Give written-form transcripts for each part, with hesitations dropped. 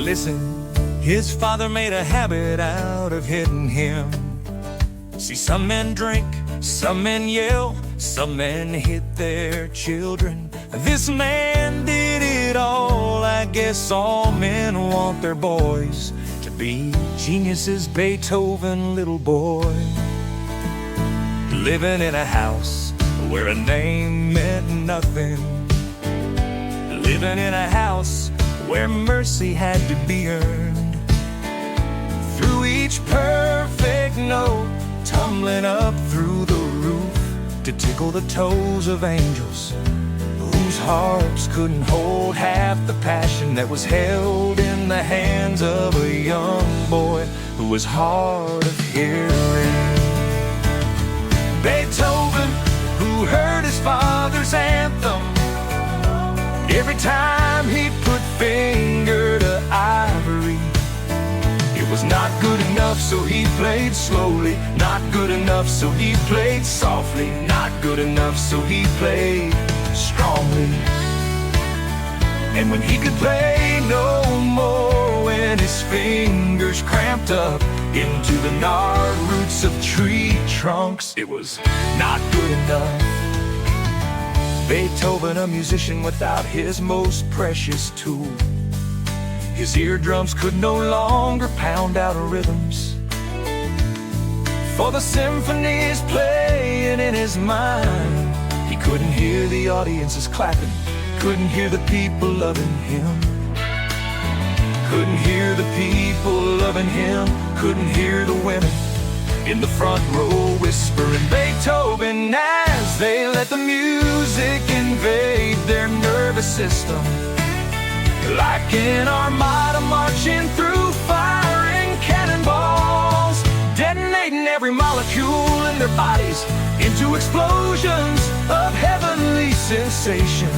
listen, his father made a habit out of hitting him. See, some men drink, some men yell, some men hit their children. This man did it all. I guess all men want their boys to be geniuses. Beethoven, little boy, living in a house where a name meant nothing. Living in a house where mercy had to be earned. Through each perfect note, tumbling up through the roof to tickle the toes of angels whose harps couldn't hold half the passion that was held in the hands of a young boy who was hard of hearing. Beethoven, who heard his father's anthem every time he put finger to ivory. It was not good enough, so he played slowly. Not good enough, so he played softly. Not good enough, so he played strongly. And when he could play no more, when his fingers cramped up into the gnarled roots of tree trunks, it was not good enough. Beethoven, a musician without his most precious tool. His eardrums could no longer pound out rhythms, for the symphonies playing in his mind. He couldn't hear the audiences clapping, couldn't hear the people loving him. Couldn't hear the people loving him, couldn't hear the women in the front row whispering Beethoven as they let the music invade their nervous system. Like an armada marching through firing cannonballs, detonating every molecule in their bodies into explosions of heavenly sensation.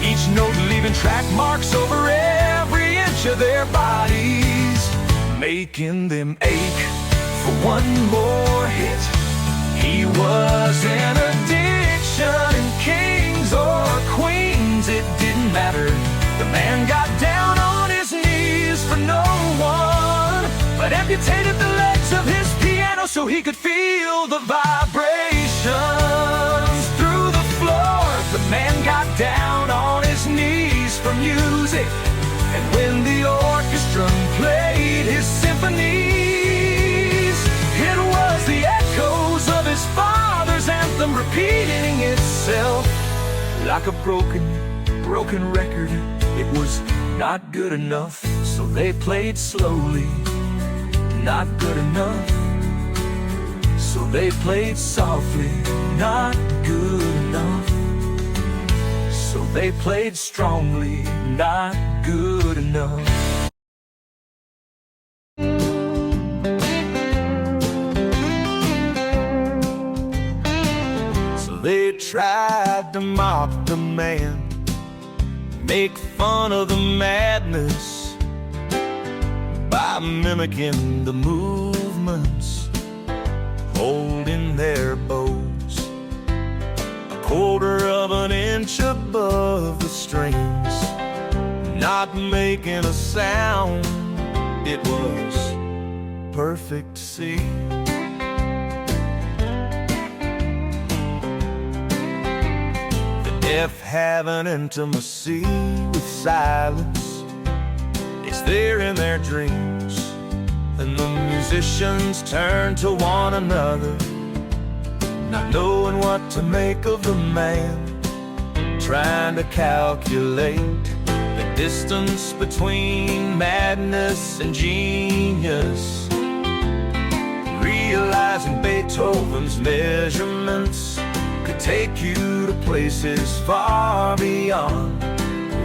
Each note leaving track marks over every inch of their bodies, making them ache for one more hit. He was an addiction, and kings or queens, it didn't matter. The man got down on his knees for no one, but amputated the legs of his piano so he could feel the vibrations through the floor. The man got down on his knees for music, and when the orchestra played his symphonies, it was the echoes of his father's anthem repeating itself like a broken record. It was not good enough, so they played slowly. Not good enough, so they played softly. Not good enough, so they played strongly. Not good enough. So they tried to mock the man, make fun of the madness by mimicking the movements, holding their bows a quarter of an inch above the strings, not making a sound. It was perfect to see. If having intimacy with silence is there in their dreams, then the musicians turn to one another, not knowing what to make of the man, trying to calculate the distance between madness and genius, realizing Beethoven's measurements could take you to places far beyond,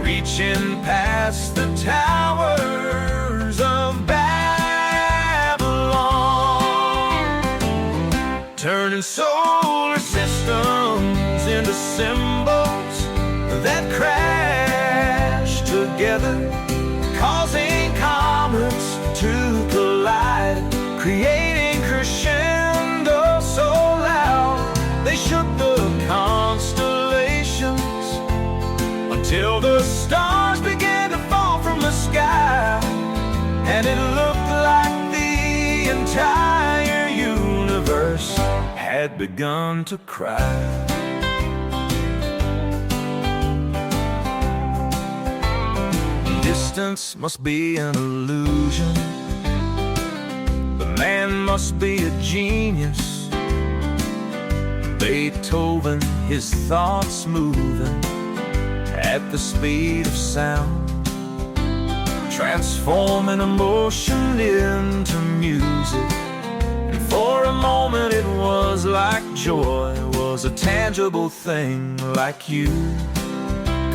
reaching past the towers of Babylon, turning solar systems into symbols that crash together, causing comets to collide, creating crescendo so loud they shook the constellations until the stars began to fall from the sky. entire universe had begun to cry. Distance must be an illusion. The man must be a genius. Beethoven, his thoughts moving at the speed of sound, transforming emotion into music. And for a moment it was like joy was a tangible thing, like you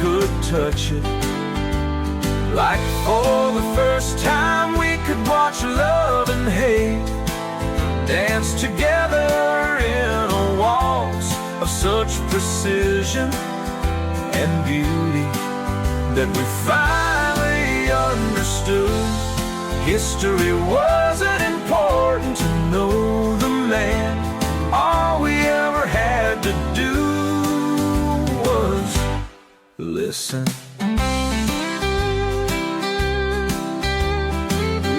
could touch it. Like for the first time we could watch love and hate dance together in a waltz of such precision and beauty that we finally understood history wasn't important to know the man. All we ever had to do was listen.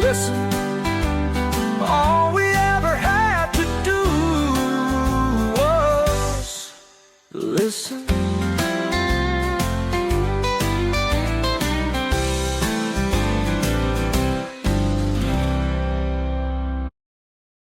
Listen. All we ever had to do was listen.